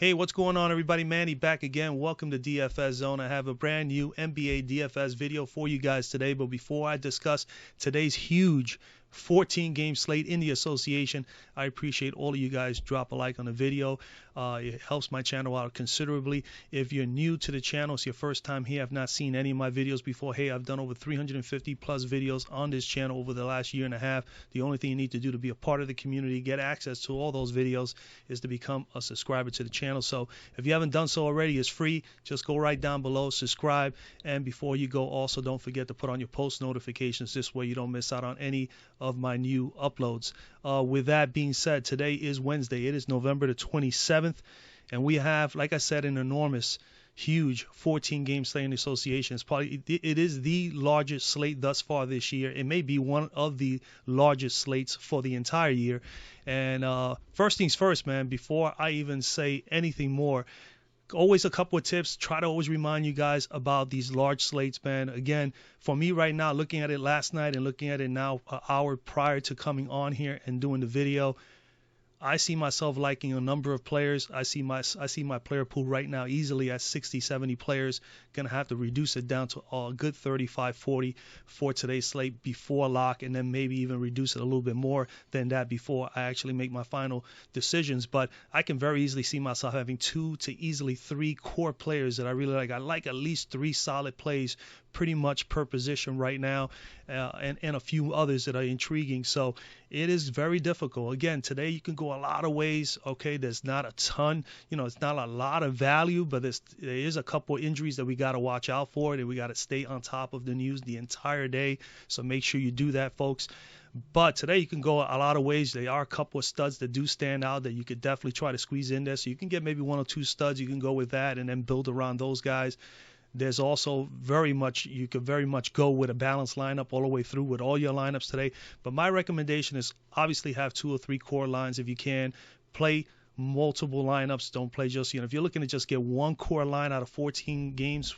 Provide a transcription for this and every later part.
Hey, what's going on, everybody? Manny back again. Welcome to DFS Zone. I have a brand new NBA DFS video for you guys today. But before I discuss today's huge 14-game slate in the association, I appreciate all of you guys. Drop a like on the video. It helps my channel out considerably. If you're new to the channel, it's your first time here, have not seen any of my videos before, hey, I've done over 350 plus videos on this channel over the last year and a half. The only thing you need to do to be a part of the community, get access to all those videos, is to become a subscriber to the channel. So if you haven't done so already, it's free. Just go right down below, subscribe, and before you go, also don't forget to put on your post notifications. This way you don't miss out on any of my new uploads. With that being said, today is Wednesday. It is November the 27th, and we have, like I said, an enormous, huge 14-game slate in the association. It is the largest slate thus far this year. It may be one of the largest slates for the entire year. And first things first, man, before I even say anything more, always a couple of tips. Try to always remind you guys about these large slates, man. Again, for me right now, looking at it last night and looking at it now an hour prior to coming on here and doing the video, I see myself liking a number of players. I see my player pool right now easily at 60, 70 players. Going to have to reduce it down to a good 35, 40 for today's slate before lock, and then maybe even reduce it a little bit more than that before I actually make my final decisions. But I can very easily see myself having 2 to easily 3 core players that I really like. I like at least 3 solid plays pretty much per position right now, and a few others that are intriguing. So it is very difficult. Again, today you can go a lot of ways. Okay, there's not a ton, it's not a lot of value, but there is a couple of injuries that we got to watch out for, that we got to stay on top of the news the entire day. So make sure you do that, folks. But today you can go a lot of ways. There are a couple of studs that do stand out that you could definitely try to squeeze in there. So you can get maybe 1 or 2 studs. You can go with that and then build around those guys. There's also you could very much go with a balanced lineup all the way through with all your lineups today. But my recommendation is obviously have 2 or 3 core lines if you can. Play multiple lineups. Don't play just, if you're looking to just get 1 core line out of 14 games,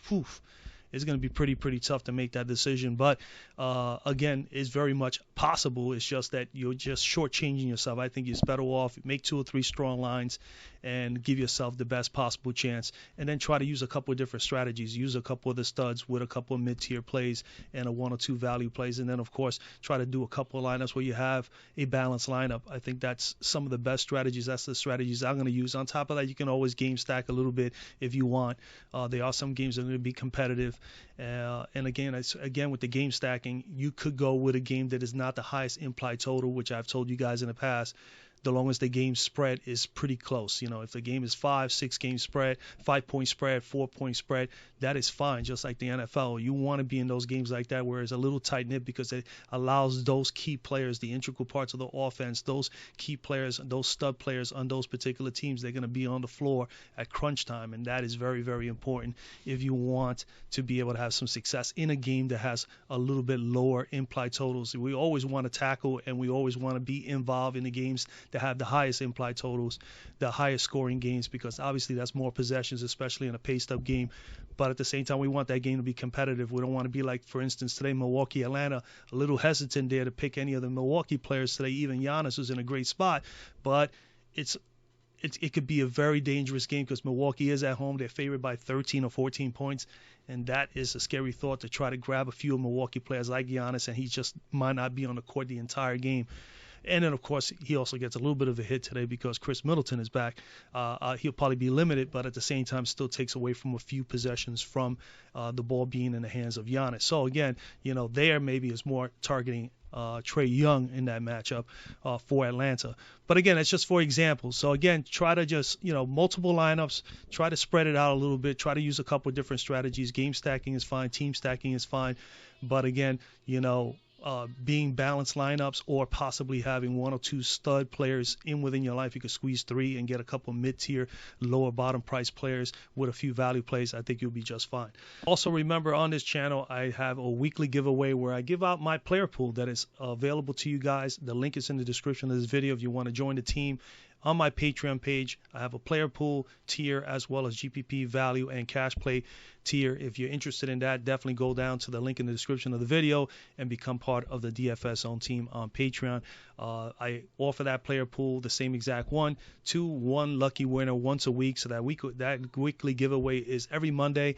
it's going to be pretty tough to make that decision. But again, it's very much possible. It's just that you're just shortchanging yourself. I think it's better off make 2 or 3 strong lines and give yourself the best possible chance, and then try to use a couple of different strategies. Use a couple of the studs with a couple of mid-tier plays and a 1 or 2 value plays, and then of course try to do a couple of lineups where you have a balanced lineup. I think that's some of the best strategies. That's the strategies I'm going to use. On top of that, you can always game stack a little bit if you want. There are some games that are going to be competitive. And again, with the game stacking, you could go with a game that is not the highest implied total, which I've told you guys in the past. The longest the game spread is pretty close. If the game is 5, 6 game spread, 5-point spread, 4-point spread, that is fine, just like the NFL. You want to be in those games like that where it's a little tight-knit, because it allows those key players, the integral parts of the offense, those key players, those stud players on those particular teams, they're going to be on the floor at crunch time, and that is very, very important if you want to be able to have some success in a game that has a little bit lower implied totals. We always want to tackle, and we always want to be involved in the games that have the highest implied totals, the highest scoring games, because obviously that's more possessions, especially in a paced-up game. But at the same time, we want that game to be competitive. We don't want to be like, for instance, today, Milwaukee, Atlanta, a little hesitant there to pick any of the Milwaukee players today. Even Giannis was in a great spot, but it could be a very dangerous game because Milwaukee is at home. They're favored by 13 or 14 points, and that is a scary thought, to try to grab a few Milwaukee players like Giannis, and he just might not be on the court the entire game. And then, of course, he also gets a little bit of a hit today because Chris Middleton is back. He'll probably be limited, but at the same time still takes away from a few possessions from the ball being in the hands of Giannis. So, again, there maybe is more targeting Trae Young in that matchup for Atlanta. But, again, it's just for example. So, again, try to just, multiple lineups, try to spread it out a little bit, try to use a couple of different strategies. Game stacking is fine. Team stacking is fine. But, again, being balanced lineups, or possibly having 1 or 2 stud players within your life. You could squeeze 3 and get a couple mid-tier, lower bottom price players with a few value plays. I think you'll be just fine. Also, remember, on this channel, I have a weekly giveaway where I give out my player pool that is available to you guys. The link is in the description of this video if you want to join the team. on my Patreon page. I have a player pool tier as well as GPP value and cash play tier. If you're interested in that, definitely go down to the link in the description of the video and become part of the DFS Zone team on Patreon. I offer that player pool, the same exact one, to one lucky winner once a week. So that weekly giveaway is every Monday.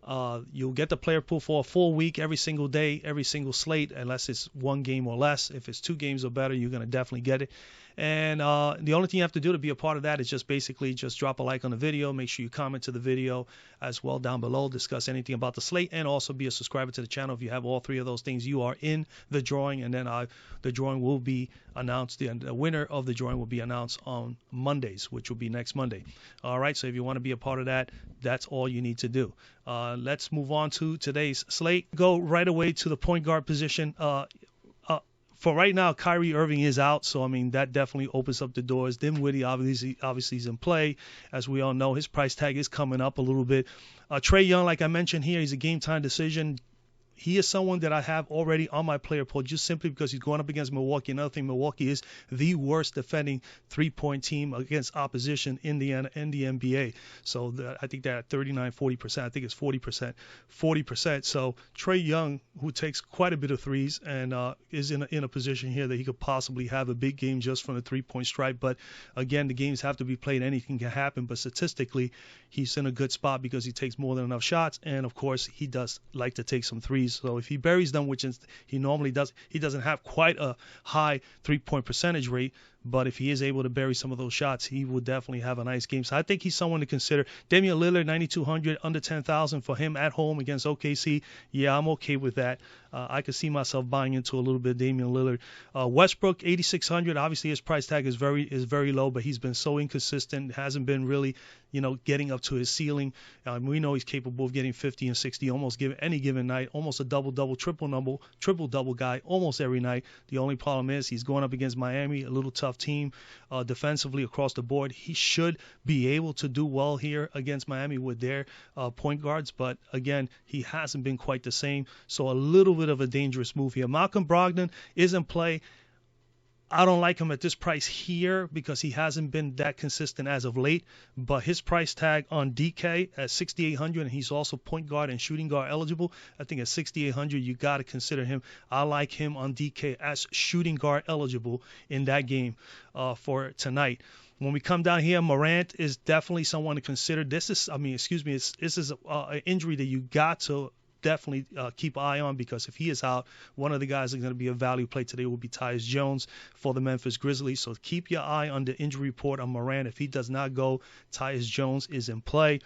You'll get the player pool for a full week, every single day, every single slate, unless it's one game or less. If it's 2 games or better, you're going to definitely get it. And the only thing you have to do to be a part of that is just basically just drop a like on the video. Make sure you comment to the video as well down below. Discuss anything about the slate, and also be a subscriber to the channel. If you have all 3 of those things, you are in the drawing, and then the drawing will be announced. The winner of the drawing will be announced on Mondays, which will be next Monday. All right, so if you want to be a part of that, that's all you need to do. Let's move on to today's slate. Go right away to the point guard position. For right now, Kyrie Irving is out, so I mean that definitely opens up the doors. Dinwiddie obviously is in play, as we all know. His price tag is coming up a little bit. Trae Young, like I mentioned here, he's a game time decision. He is someone that I have already on my player pool just simply because he's going up against Milwaukee. Another thing, Milwaukee is the worst defending three-point team against opposition in the NBA. So I think they're at 39-40%. I think it's 40%. So Trae Young, who takes quite a bit of threes and is in a position here that he could possibly have a big game just from the three-point stripe. But again, the games have to be played. Anything can happen. But statistically, he's in a good spot because he takes more than enough shots. And, of course, he does like to take some threes. So if he buries them, which he normally does, he doesn't have quite a high three-point percentage rate. But if he is able to bury some of those shots, he will definitely have a nice game. So I think he's someone to consider. Damian Lillard, 9,200, under 10,000 for him at home against OKC. Yeah, I'm okay with that. I could see myself buying into a little bit of Damian Lillard. Westbrook, 8,600. Obviously, his price tag is very low, but he's been so inconsistent. Hasn't been really, getting up to his ceiling. We know he's capable of getting 50 and 60 almost any given night. Almost a double-double, triple-double guy almost every night. The only problem is he's going up against Miami, a little tough team defensively across the board. He should be able to do well here against Miami with their point guards, but again, he hasn't been quite the same. So a little bit of a dangerous move here. Malcolm Brogdon is in play. I don't like him at this price here because he hasn't been that consistent as of late, but his price tag on DK at 6,800, and he's also point guard and shooting guard eligible. I think at 6,800, you got to consider him. I like him on DK as shooting guard eligible in that game for tonight. When we come down here, Morant is definitely someone to consider. This is an injury that you got to definitely keep an eye on, because if he is out, one of the guys that are going to be a value play today will be Tyus Jones for the Memphis Grizzlies. So keep your eye on the injury report on Morant. If he does not go, Tyus Jones is in play.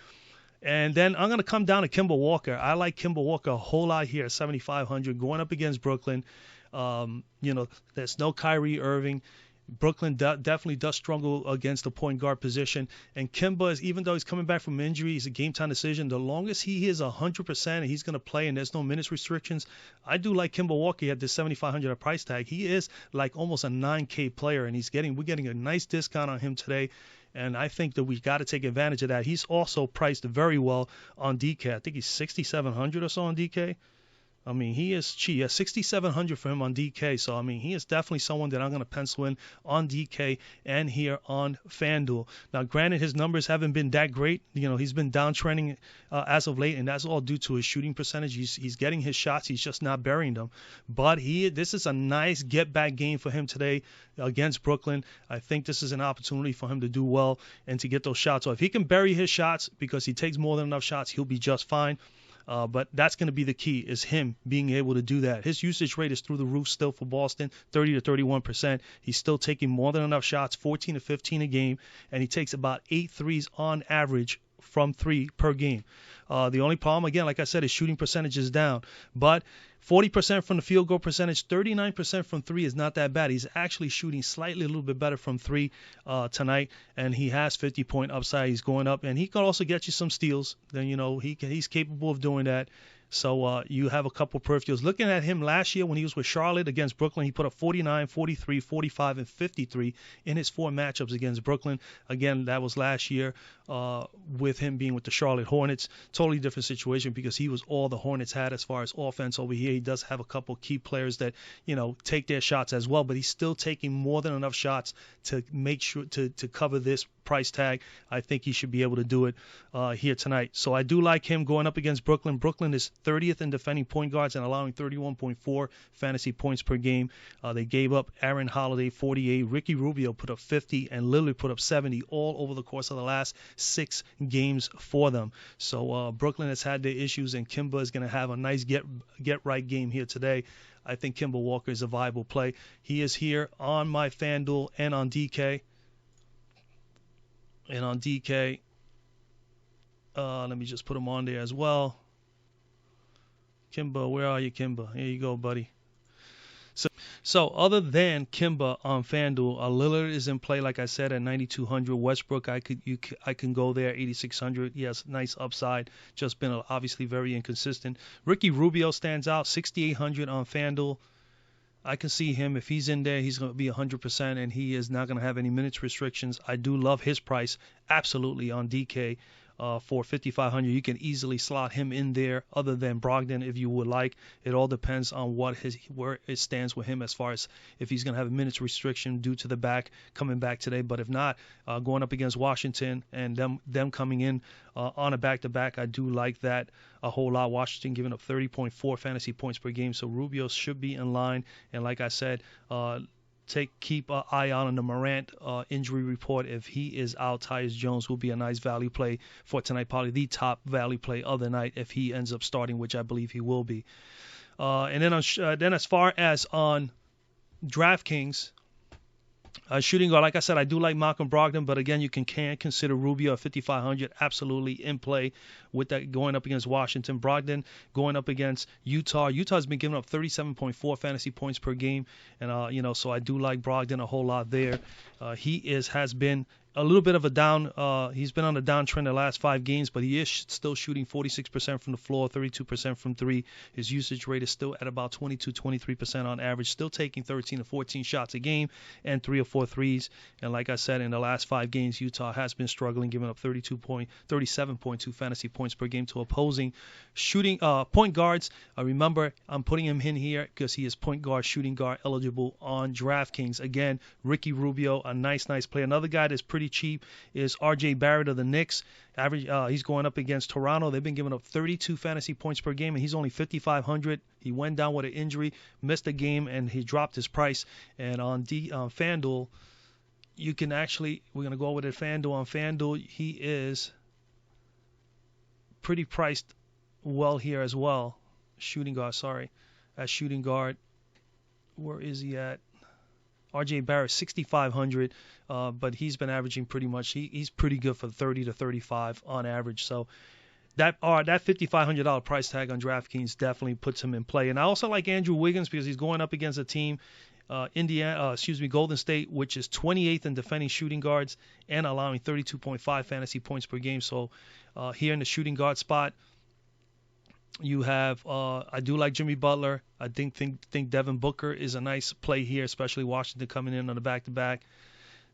And then I'm going to come down to Kemba Walker. I like Kemba Walker a whole lot here at 7,500 going up against Brooklyn. There's no Kyrie Irving. Brooklyn definitely does struggle against the point guard position. And Kemba, even though he's coming back from injury, he's a game-time decision. The longest he is 100% and he's going to play and there's no minutes restrictions, I do like Kemba Walker at this $7,500 price tag. He is like almost a 9K player, and we're getting a nice discount on him today. And I think that we got to take advantage of that. He's also priced very well on DK. I think he's 6,700 or so on DK. I mean, he is cheap. Yeah, 6,700 for him on DK. So, I mean, he is definitely someone that I'm going to pencil in on DK and here on Fanduel. Now, granted, his numbers haven't been that great. He's been downtrending as of late, and that's all due to his shooting percentage. He's getting his shots. He's just not burying them. But this is a nice get-back game for him today against Brooklyn. I think this is an opportunity for him to do well and to get those shots. So if he can bury his shots because he takes more than enough shots, he'll be just fine. But that's going to be the key, is him being able to do that. His usage rate is through the roof still for Boston, 30 to 31%. He's still taking more than enough shots, 14 to 15 a game, and he takes about 8 threes on average from 3 per game. The only problem, again, like I said, his shooting percentage is down. But 40% from the field goal percentage, 39% from 3 is not that bad. He's actually shooting slightly a little bit better from 3 tonight, and he has 50-point upside. He's going up, and he can also get you some steals. Then, he's capable of doing that. So you have a couple peripherals. Looking at him last year when he was with Charlotte against Brooklyn, he put up 49, 43, 45, and 53 in his 4 matchups against Brooklyn. Again, that was last year with him being with the Charlotte Hornets. Totally different situation because he was all the Hornets had as far as offense. Over here, He does have a couple key players that, take their shots as well, but he's still taking more than enough shots to make sure to cover this price tag. I think he should be able to do it here tonight. So I do like him going up against Brooklyn. Brooklyn is 30th in defending point guards and allowing 31.4 fantasy points per game. They gave up Aaron Holiday 48, Ricky Rubio put up 50, and Lillard put up 70 all over the course of the last 6 games for them. So Brooklyn has had their issues, and Kemba is going to have a nice get right game here today. I think Kemba Walker is a viable play. He is here on my FanDuel and on DK. And on DK, let me just put him on there as well. Kemba, where are you, Kemba? Here you go, buddy. So other than Kemba on FanDuel, Lillard is in play, like I said, at 9,200. Westbrook, I can go there, 8,600. Yes, nice upside. Just been obviously very inconsistent. Ricky Rubio stands out, 6,800 on FanDuel. I can see him. If he's in there, he's going to be 100%, and he is not going to have any minutes restrictions. I do love his price, absolutely, on DK. For 5,500, you can easily slot him in there, other than Brogdon, if you would like. It all depends on where it stands with him, as far as if he's going to have a minutes restriction due to the coming back today. But if not, going up against Washington and them coming in on a back-to-back, I do like that a whole lot. Washington giving up 30.4 fantasy points per game, so Rubio should be in line. And like I said, keep an eye on the Morant injury report. If he is out, Tyus Jones will be a nice value play for tonight, probably the top value play of the night if he ends up starting, which I believe he will be. And then as far as on DraftKings, shooting guard, like I said, I do like Malcolm Brogdon, but again, you can consider Rubio at 5,500 absolutely in play with that going up against Washington. Brogdon going up against Utah. Utah's been giving up 37.4 fantasy points per game, and so I do like Brogdon a whole lot there. He has been a little bit of a down. He's been on a downtrend the last 5 games, but he is still shooting 46% from the floor, 32% from 3. His usage rate is still at about 22-23% on average, still taking 13 to 14 shots a game and 3 or 4 threes. And like I said, in the last 5 games, Utah has been struggling, giving up 37.2 fantasy points per game to opposing shooting point guards. Remember, I'm putting him in here because he is point guard, shooting guard eligible on DraftKings. Again, Ricky Rubio, a nice play. Another guy that's pretty cheap is R.J. Barrett of the Knicks. He's going up against Toronto. They've been giving up 32 fantasy points per game, and he's only 5,500. He went down with an injury, missed a game, and he dropped his price. And on FanDuel, we're going to go with it. FanDuel. On FanDuel, he is pretty priced well here as well. Shooting guard. Where is he at? R.J. Barrett, 6,500, but he's been averaging pretty much. He's pretty good for 30 to 35 on average. So that $5,500 price tag on DraftKings definitely puts him in play. And I also like Andrew Wiggins because he's going up against a team, Golden State, which is 28th in defending shooting guards and allowing 32.5 fantasy points per game. So here in the shooting guard spot, you have I do like Jimmy Butler. I think Devin Booker is a nice play here, especially Washington coming in on the back-to-back.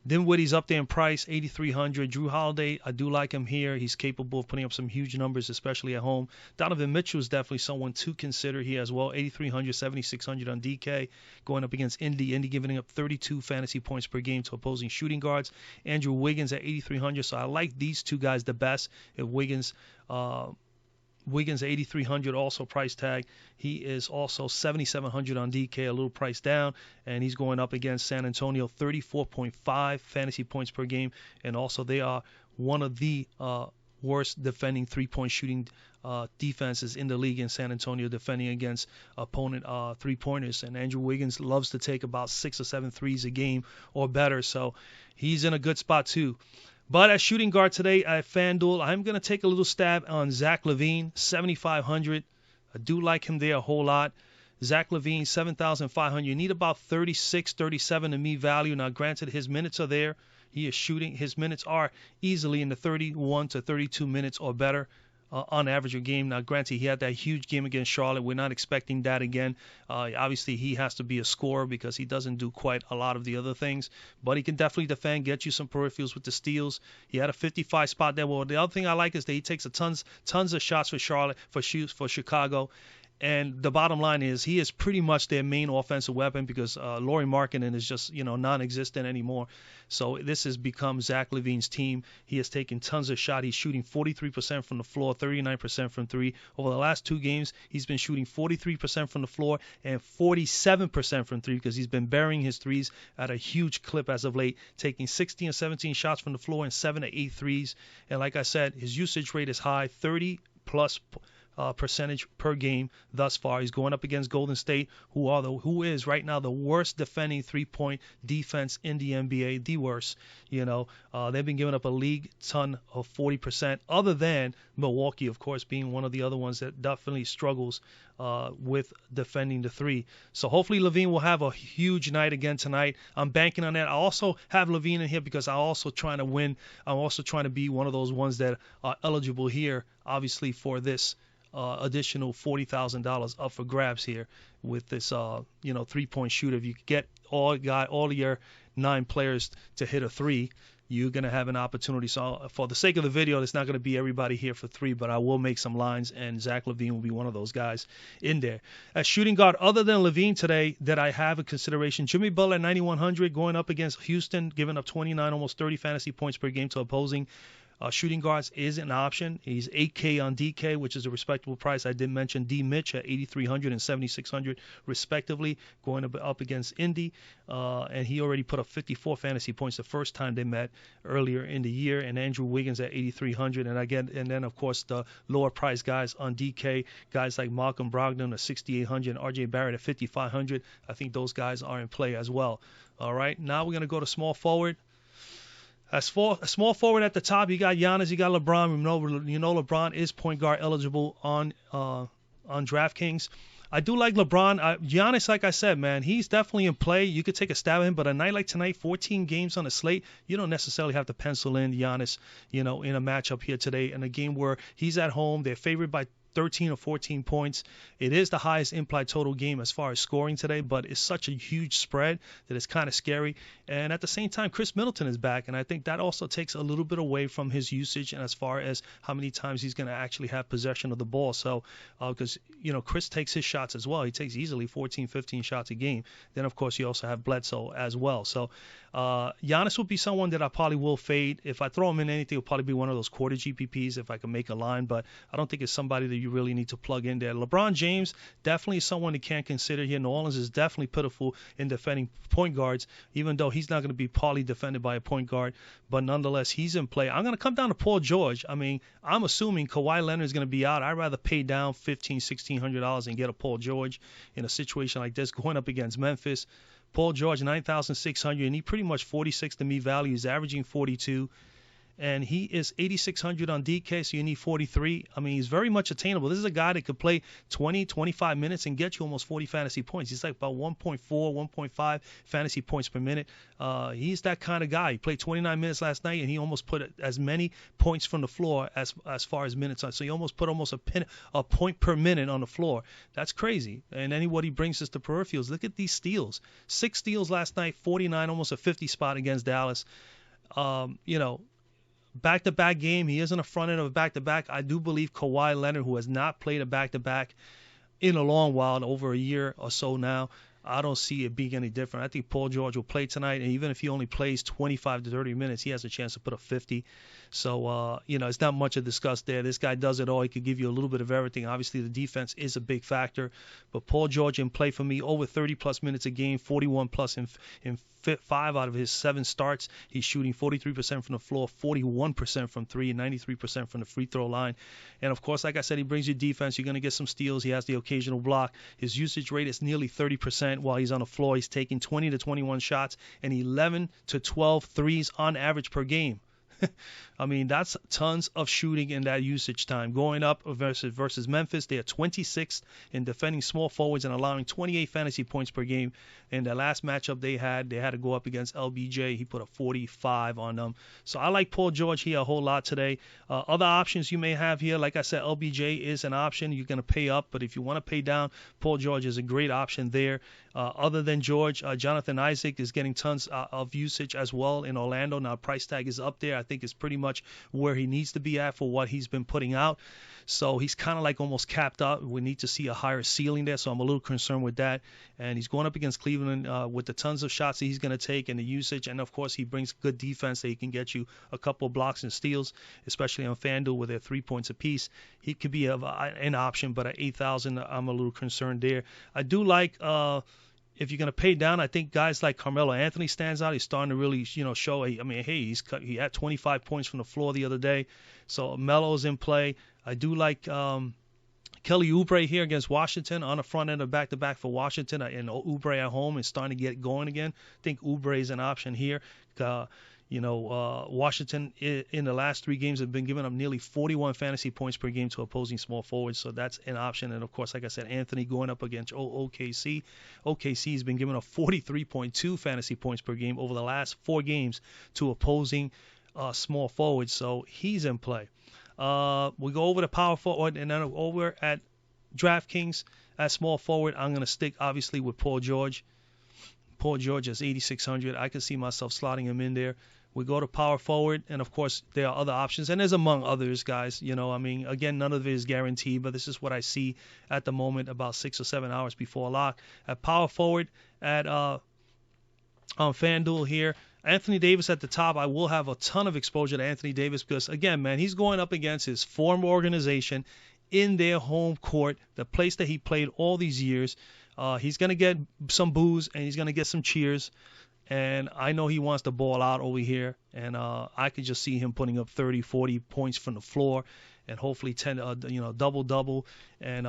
Dinwiddie's up there in price, 8,300. Drew Holiday, I do like him here. He's capable of putting up some huge numbers, especially at home. Donovan Mitchell is definitely someone to consider here as well, 8,300, 7,600 on DK, going up against Indy. Indy giving up 32 fantasy points per game to opposing shooting guards. Andrew Wiggins at 8,300. So I like these two guys the best. If Wiggins 8,300 also price tag. He is also 7,700 on DK, a little price down, and he's going up against San Antonio, 34.5 fantasy points per game, and also they are one of the worst defending three-point shooting defenses in the league in San Antonio, defending against opponent three-pointers. And Andrew Wiggins loves to take about 6 or 7 threes a game or better, so he's in a good spot too. But at shooting guard today at FanDuel, I'm going to take a little stab on Zach LaVine, 7,500. I do like him there a whole lot. Zach LaVine, 7,500. You need about 36, 37 to me value. Now, granted, his minutes are there. He is shooting. His minutes are easily in the 31 to 32 minutes or better on average a game. Now, granted, he had that huge game against Charlotte. We're not expecting that again. Obviously, he has to be a scorer because he doesn't do quite a lot of the other things. But he can definitely defend, get you some peripherals with the steals. He had a 55 spot there. Well, the other thing I like is that he takes tons of shots for Charlotte, for Chicago. And the bottom line is he is pretty much their main offensive weapon because Lauri Markkanen is just, non-existent anymore. So this has become Zach LaVine's team. He has taken tons of shots. He's shooting 43% from the floor, 39% from three. Over the last 2 games, he's been shooting 43% from the floor and 47% from three because he's been burying his threes at a huge clip as of late, taking 16 or 17 shots from the floor and 7 to 8 threes. And like I said, his usage rate is high, 30+ percentage per game thus far. He's going up against Golden State, who is right now the worst defending 3-point defense in the NBA, the worst. They've been giving up a league ton of 40%, other than Milwaukee, of course, being one of the other ones that definitely struggles with defending the three. So hopefully LaVine will have a huge night again tonight. I'm banking on that. I also have LaVine in here because I'm also trying to win. I'm also trying to be one of those ones that are eligible here, obviously, for this additional $40,000 up for grabs here with this 3-point shooter. If you get all of your 9 players to hit a 3, you're going to have an opportunity. So for the sake of the video, it's not going to be everybody here for 3, but I will make some lines, and Zach LaVine will be one of those guys in there. As shooting guard, other than LaVine today, that I have in consideration, Jimmy Butler at 9,100 going up against Houston, giving up 29, almost 30 fantasy points per game to opposing shooting guards is an option. He's $8K on DK, which is a respectable price. I did mention D. Mitch at 8,300 and 7,600 respectively, going up against Indy. And he already put up 54 fantasy points the first time they met earlier in the year. And Andrew Wiggins at 8,300. And then, of course, the lower price guys on DK, guys like Malcolm Brogdon at 6,800 and RJ Barrett at 5,500. I think those guys are in play as well. All right, now we're going to go to small forward. As for a small forward at the top, you got Giannis, you got LeBron. You know LeBron is point guard eligible on DraftKings. I do like LeBron. Giannis, like I said, man, he's definitely in play. You could take a stab at him, but a night like tonight, 14 games on the slate, you don't necessarily have to pencil in Giannis, in a matchup here today in a game where he's at home. They're favored by 13 or 14 points. It is the highest implied total game as far as scoring today, but it's such a huge spread that it's kind of scary. And at the same time, Chris Middleton is back, and I think that also takes a little bit away from his usage and as far as how many times he's going to actually have possession of the ball. So, because, Chris takes his shots as well. He takes easily 14, 15 shots a game. Then, of course, you also have Bledsoe as well. So, Giannis will be someone that I probably will fade. If I throw him in anything, it'll probably be one of those quarter GPPs if I can make a line, but I don't think it's somebody that you really need to plug in there. LeBron James, definitely someone you can't consider here. New Orleans is definitely pitiful in defending point guards, even though he's not going to be partly defended by a point guard, but nonetheless, he's in play. I'm going to come down to Paul George. I mean, I'm assuming Kawhi Leonard is going to be out. I'd rather pay down $1,500, $1,600 and get a Paul George in a situation like this going up against Memphis. Paul George, 9,600, and he pretty much 46 to me value. He's averaging 42. And he is 8,600 on DK, so you need 43. I mean, he's very much attainable. This is a guy that could play 20, 25 minutes and get you almost 40 fantasy points. He's like about 1.4, 1.5 fantasy points per minute. He's that kind of guy. He played 29 minutes last night, and he almost put as many points from the floor as far as minutes on. So he almost put a point per minute on the floor. That's crazy. And then what he brings us to peripherals. Look at these steals. 6 steals last night, 49, almost a 50 spot against Dallas. Back-to-back game. He is on the front end of a back-to-back. I do believe Kawhi Leonard, who has not played a back-to-back in a long while, over a year or so now, I don't see it being any different. I think Paul George will play tonight, and even if he only plays 25 to 30 minutes, he has a chance to put up 50. So, it's not much to discuss there. This guy does it all. He could give you a little bit of everything. Obviously, the defense is a big factor. But Paul George in play for me, over 30-plus minutes a game, 41-plus in 5 out of his 7 starts. He's shooting 43% from the floor, 41% from 3, and 93% from the free throw line. And, of course, like I said, he brings you defense. You're going to get some steals. He has the occasional block. His usage rate is nearly 30% while he's on the floor. He's taking 20 to 21 shots and 11 to 12 threes on average per game. I mean, that's tons of shooting in that usage time. Going up versus Memphis, they are 26th in defending small forwards and allowing 28 fantasy points per game. In the last matchup they had to go up against LBJ. He put a 45 on them. So I like Paul George here a whole lot today. Other options you may have here, like I said, LBJ is an option. You're going to pay up, but if you want to pay down, Paul George is a great option there. Other than George, Jonathan Isaac is getting tons of usage as well in Orlando. Now, price tag is up there. I think is pretty much where he needs to be at for what he's been putting out. So he's kind of like almost capped out. We need to see a higher ceiling there, so I'm a little concerned with that. And he's going up against Cleveland with the tons of shots that he's going to take and the usage. And, of course, he brings good defense that he can get you a couple of blocks and steals, especially on Fanduel where they're 3 points apiece. He could be an option, but at 8,000, I'm a little concerned there. I do like if you're going to pay down, I think guys like Carmelo Anthony stands out. He's starting to really, show. I mean, hey, he had 25 points from the floor the other day. So Melo's in play. I do like Kelly Oubre here against Washington on the front end of back-to-back for Washington. And Oubre at home is starting to get going again. I think Oubre is an option here. Washington in the last 3 games have been giving up nearly 41 fantasy points per game to opposing small forwards, so that's an option. And, of course, like I said, Anthony going up against OKC. OKC has been giving up 43.2 fantasy points per game over the last 4 games to opposing small forwards, so he's in play. We go over to power forward, and then over at DraftKings at small forward, I'm going to stick, obviously, with Paul George. Paul George is 8,600. I can see myself slotting him in there. We go to power forward, and, of course, there are other options. And there's among others, guys. Again, none of it is guaranteed, but this is what I see at the moment about 6 or 7 hours before lock. At power forward, on FanDuel here, Anthony Davis at the top. I will have a ton of exposure to Anthony Davis because, again, man, he's going up against his former organization in their home court, the place that he played all these years. He's going to get some boos and he's going to get some cheers. And I know he wants to ball out over here. And I could just see him putting up 30, 40 points from the floor and hopefully 10, double-double. And,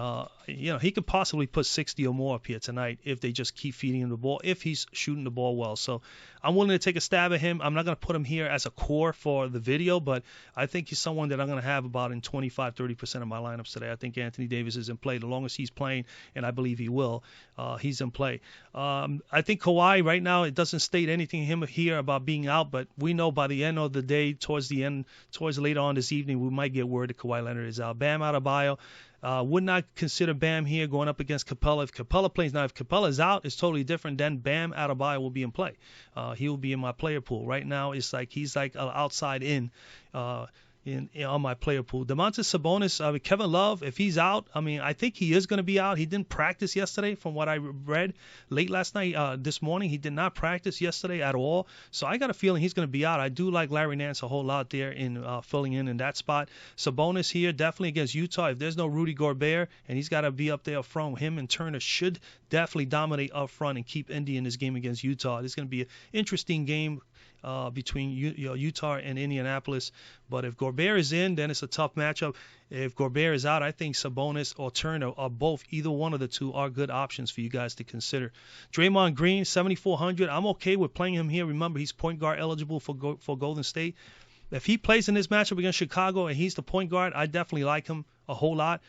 he could possibly put 60 or more up here tonight if they just keep feeding him the ball, if he's shooting the ball well. So I'm willing to take a stab at him. I'm not going to put him here as a core for the video, but I think he's someone that I'm going to have about in 25, 30% of my lineups today. I think Anthony Davis is in play. The longest he's playing, and I believe he will, he's in play. I think Kawhi right now, it doesn't state anything him here about being out, but we know by the end of the day, towards later on this evening, we might get word that Kawhi Leonard is out. Bam Adebayo. Would not consider Bam here going up against Capella. If Capella plays now, if Capella is out, it's totally different. Then Bam Adebayo will be in play. He will be in my player pool. Right now, it's like he's like outside in on my player pool. Domantas Sabonis, Kevin Love, if he's out, I think he is going to be out. He didn't practice yesterday from what I read late last night. This morning, he did not practice yesterday at all. So I got a feeling he's going to be out. I do like Larry Nance a whole lot there in filling in that spot. Sabonis here, definitely against Utah. If there's no Rudy Gobert, and he's got to be up there up front, him and Turner should definitely dominate up front and keep Indy in this game against Utah. It's going to be an interesting game between Utah and Indianapolis. But if Gobert is in, then it's a tough matchup. If Gobert is out, I think Sabonis or Turner are both, either one of the two are good options for you guys to consider. Draymond Green, 7,400. I'm okay with playing him here. Remember, he's point guard eligible for Golden State. If he plays in this matchup against Chicago and he's the point guard, I definitely like him a whole lot.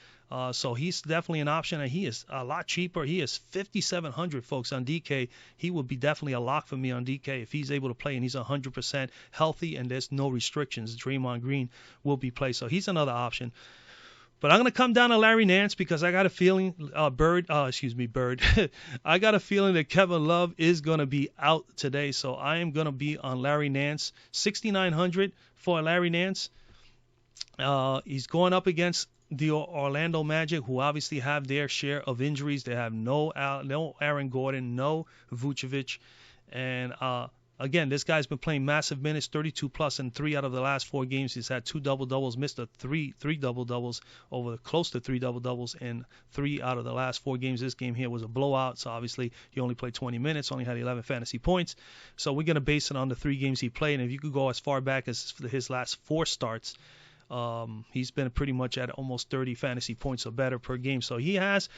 So he's definitely an option, and he is a lot cheaper. He is 5,700, folks, on DK. He would be definitely a lock for me on DK if he's able to play and he's 100% healthy and there's no restrictions. Draymond Green will be played, so he's another option. But I'm going to come down to Larry Nance because I got a feeling Bird. I got a feeling that Kevin Love is going to be out today, so I am going to be on Larry Nance. 6,900 for Larry Nance. He's going up against the Orlando Magic, who obviously have their share of injuries. They have no Aaron Gordon, no Vucevic, and again, this guy's been playing massive minutes, 32 plus in 3 out of the last 4 games. He's had 2 double-doubles, missed three double-doubles, close to 3 double-doubles in 3 out of the last 4 games. This game here was a blowout, so obviously he only played 20 minutes, only had 11 fantasy points. So we're going to base it on the 3 games he played, and if you could go as far back as his last 4 starts, he's been pretty much at almost 30 fantasy points or better per game. So he's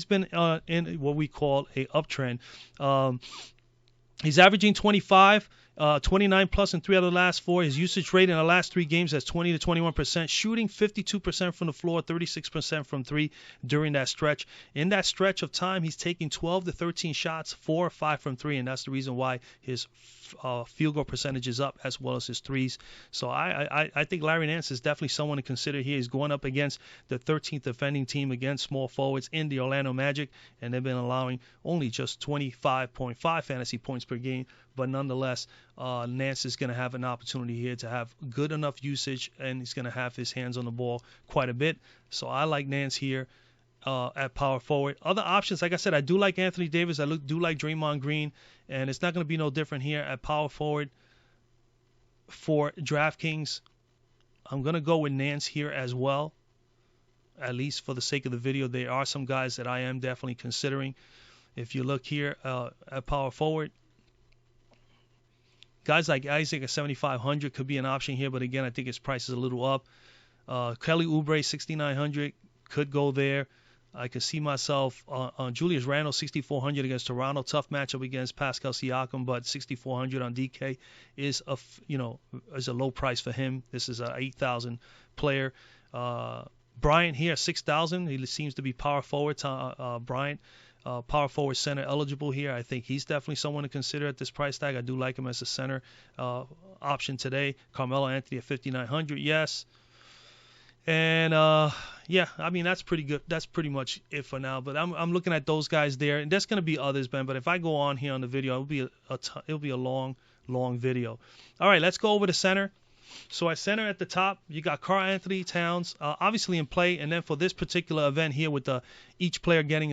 been in what we call a uptrend. He's averaging 25, 29 plus in 3 out of the last 4. His usage rate in the last 3 games has 20 to 21%, shooting 52% from the floor, 36% from 3 during that stretch. In that stretch of time, he's taking 12 to 13 shots, 4 or 5 from 3, and that's the reason why his field goal percentage is up as well as his threes. So I think Larry Nance is definitely someone to consider here. He's going up against the 13th defending team against small forwards in the Orlando Magic, and they've been allowing only just 25.5 fantasy points per game. but nonetheless, Nance is going to have an opportunity here to have good enough usage, and he's going to have his hands on the ball quite a bit. So I like Nance here at power forward. Other options, like I said, I do like Anthony Davis. I do like Draymond Green, and it's not going to be no different here at power forward for DraftKings. I'm going to go with Nance here as well, at least for the sake of the video. There are some guys that I am definitely considering. If you look here at power forward, guys like Isaac at 7,500 could be an option here, but again, I think his price is a little up. Kelly Oubre, 6,900, could go there. I could see myself on Julius Randle, 6,400 against Toronto. Tough matchup against Pascal Siakam, but 6,400 on DK is a low price for him. This is a 8,000 player. Bryant here, 6,000. He seems to be power forward. Bryant, power forward center eligible here. I think he's definitely someone to consider at this price tag. I do like him as a center option today. Carmelo Anthony at 5,900. Yes. And yeah, I mean that's pretty good. That's pretty much it for now. But I'm looking at those guys there, and there's gonna be others, Ben. But if I go on here on the video, it'll be a long video. All right, let's go over to center. So at center at the top, you got Karl Anthony Towns, obviously in play, and then for this particular event here with each player getting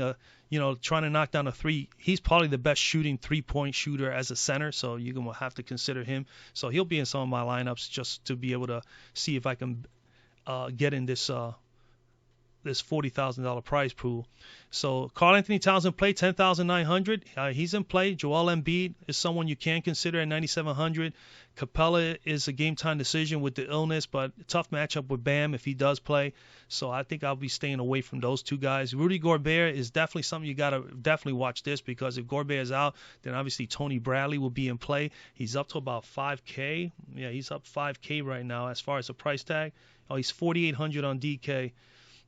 trying to knock down a three, he's probably the best shooting 3-point shooter as a center, so you're gonna have to consider him. So he'll be in some of my lineups just to be able to see if I can get in this $40,000 prize pool. So Karl Anthony Towns in play, 10,900. He's in play. Joel Embiid is someone you can consider at 9,700. Capella is a game time decision with the illness, but tough matchup with Bam if he does play. So I think I'll be staying away from those two guys. Rudy Gobert is definitely something you got to definitely watch this, because if Gobert is out, then obviously Tony Bradley will be in play. He's up to about 5K. Yeah, he's up 5K right now as far as the price tag. Oh, he's 4,800 on DK.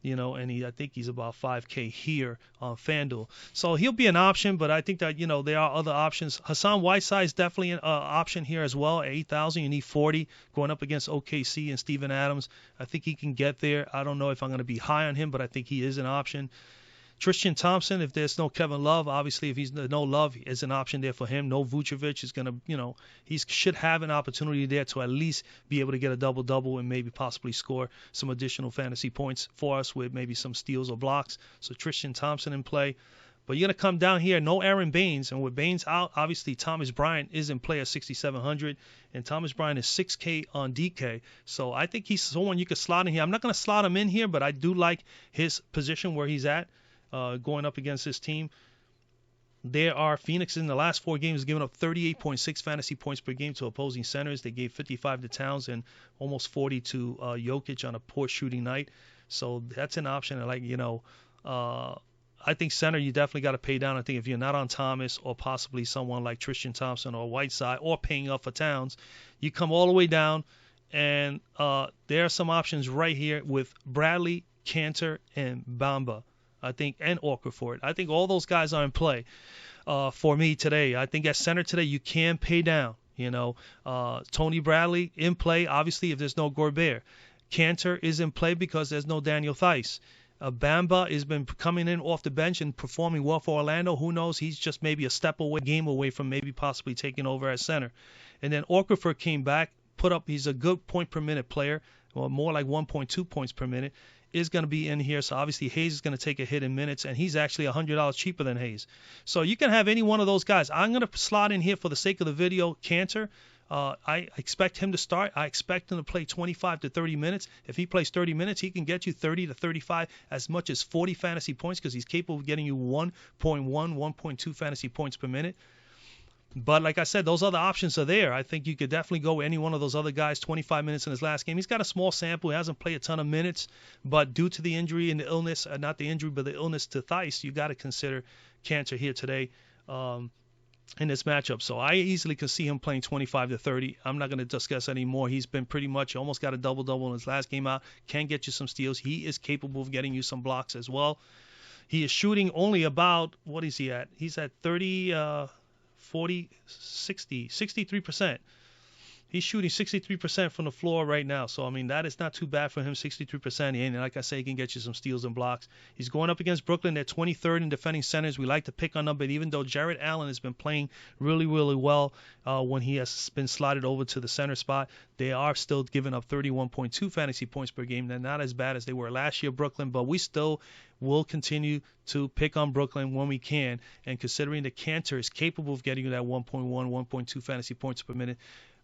And I think he's about 5K here on Fanduel. So he'll be an option, but I think that, there are other options. Hassan Whiteside is definitely an option here as well. At 8,000, you need 40 going up against OKC and Steven Adams. I think he can get there. I don't know if I'm going to be high on him, but I think he is an option. Tristan Thompson, if there's no Kevin Love, obviously if he's no Love, is an option there for him. No Vucevic is going to, he should have an opportunity there to at least be able to get a double-double and maybe possibly score some additional fantasy points for us with maybe some steals or blocks. So Tristan Thompson in play. But you're going to come down here, no Aaron Baines. And with Baines out, obviously Thomas Bryant is in play at 6,700. And Thomas Bryant is 6K on DK. So I think he's someone you could slot in here. I'm not going to slot him in here, but I do like his position where he's at. Going up against this team. There are Phoenix in the last 4 games giving up 38.6 fantasy points per game to opposing centers. They gave 55 to Towns and almost 40 to Jokic on a poor shooting night. So that's an option. I think center you definitely got to pay down. I think if you're not on Thomas or possibly someone like Tristan Thompson or Whiteside or paying up for Towns, you come all the way down. And there are some options right here with Bradley, Cantor, and Bamba. I think, and Okafor. I think all those guys are in play for me today. I think at center today you can pay down. Tony Bradley in play, obviously, if there's no Gobert. Cantor is in play because there's no Daniel Theis. Bamba has been coming in off the bench and performing well for Orlando. Who knows? He's just maybe a game away from maybe possibly taking over at center. And then Okafor came back, he's a good point per minute player, or more like 1.2 points per minute. Is going to be in here. So obviously Hayes is going to take a hit in minutes, and he's actually $100 cheaper than Hayes. So you can have any one of those guys. I'm going to slot in here for the sake of the video Cantor. I expect him to start. I expect him to play 25 to 30 minutes. If he plays 30 minutes, he can get you 30 to 35, as much as 40 fantasy points, because he's capable of getting you 1.2 fantasy points per minute. But like I said, those other options are there. I think you could definitely go with any one of those other guys. 25 minutes in his last game. He's got a small sample. He hasn't played a ton of minutes. But due to the injury and the illness, not the injury, but the illness to Theis, you got to consider Cantor here today in this matchup. So I easily can see him playing 25 to 30. I'm not going to discuss anymore. He's been pretty much almost got a double-double in his last game out. Can get you some steals. He is capable of getting you some blocks as well. He is shooting only about, what is he at? He's at 63%. He's shooting 63% from the floor right now. So, I mean, that is not too bad for him, 63%. And like I say, he can get you some steals and blocks. He's going up against Brooklyn. They're 23rd in defending centers. We like to pick on them, but even though Jarrett Allen has been playing really, really well when he has been slotted over to the center spot, they are still giving up 31.2 fantasy points per game. They're not as bad as they were last year, Brooklyn, but we still will continue to pick on Brooklyn when we can. And considering that Cantor is capable of getting you that 1.1, 1.2 fantasy points per minute,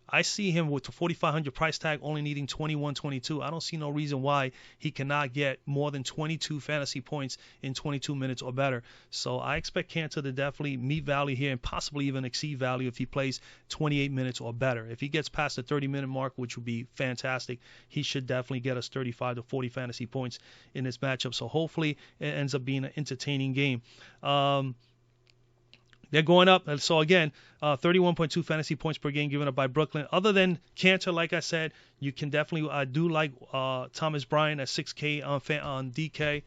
I see him with the 4,500 price tag only needing 21, 22. I don't see no reason why he cannot get more than 22 fantasy points in 22 minutes or better. So I expect Cantor to definitely meet value here and possibly even exceed value if he plays 28 minutes or better. If he gets past the 30-minute mark, which would be fantastic, he should definitely get us 35 to 40 fantasy points in this matchup. So hopefully it ends up being an entertaining game. They're going up. So, again, 31.2 fantasy points per game given up by Brooklyn. Other than Cantor, like I said, you can definitely – I do like Thomas Bryant at 6K on DK.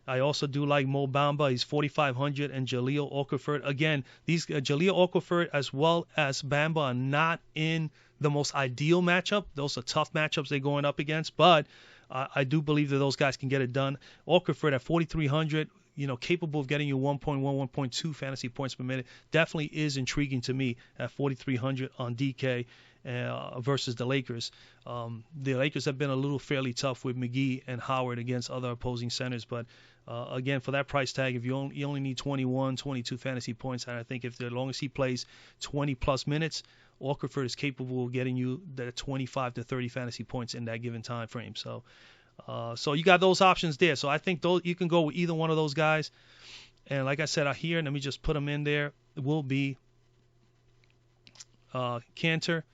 I also do like Mo Bamba. He's 4,500. And Jahlil Okafor. Again, these Jahlil Okafor as well as Bamba are not in the most ideal matchup. Those are tough matchups they're going up against. But I do believe that those guys can get it done. Okafor at 4,300. Capable of getting you 1.1, 1.2 fantasy points per minute, definitely is intriguing to me at 4,300 on DK versus the Lakers. The Lakers have been a little fairly tough with McGee and Howard against other opposing centers, but again, for that price tag, if you only need 21, 22 fantasy points, and I think as long as he plays 20-plus minutes, Okafor is capable of getting you the 25 to 30 fantasy points in that given time frame. So you got those options there. So I think you can go with either one of those guys. And like I said, here, let me just put them in there. It will be Cantor.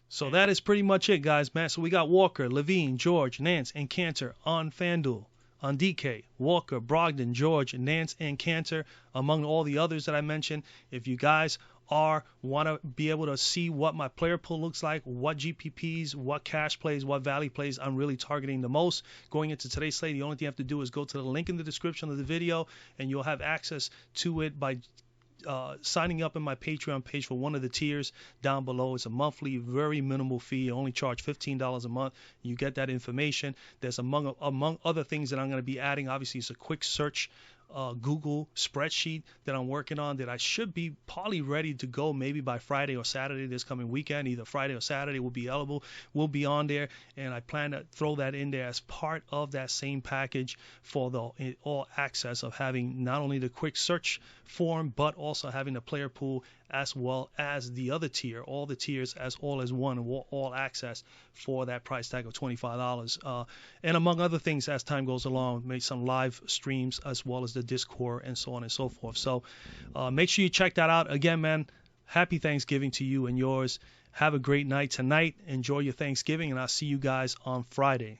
So that is pretty much it, guys, man. So we got Walker, Levine, George, Nance, and Cantor on FanDuel. On DK, Walker, Brogdon, George, Nance, and Cantor, among all the others that I mentioned. If you guys want to be able to see what my player pool looks like, what GPPs, what cash plays, what value plays I'm really targeting the most going into today's slate, the only thing you have to do is go to the link in the description of the video, and you'll have access to it by signing up in my Patreon page for one of the tiers down below. It's a monthly, very minimal fee. You only charge $15 a month. You get that information. There's among other things that I'm going to be adding. Obviously, it's a quick search Google spreadsheet that I'm working on that I should be probably ready to go maybe by Friday or Saturday this coming weekend. Either Friday or Saturday will be on there, and I plan to throw that in there as part of that same package for the all access of having not only the quick search form but also having the player pool as well as the other tier, all the tiers as one, all access for that price tag of $25. And among other things, as time goes along, make some live streams as well as the Discord and so on and so forth. So make sure you check that out. Again, man, happy Thanksgiving to you and yours. Have a great night tonight. Enjoy your Thanksgiving, and I'll see you guys on Friday.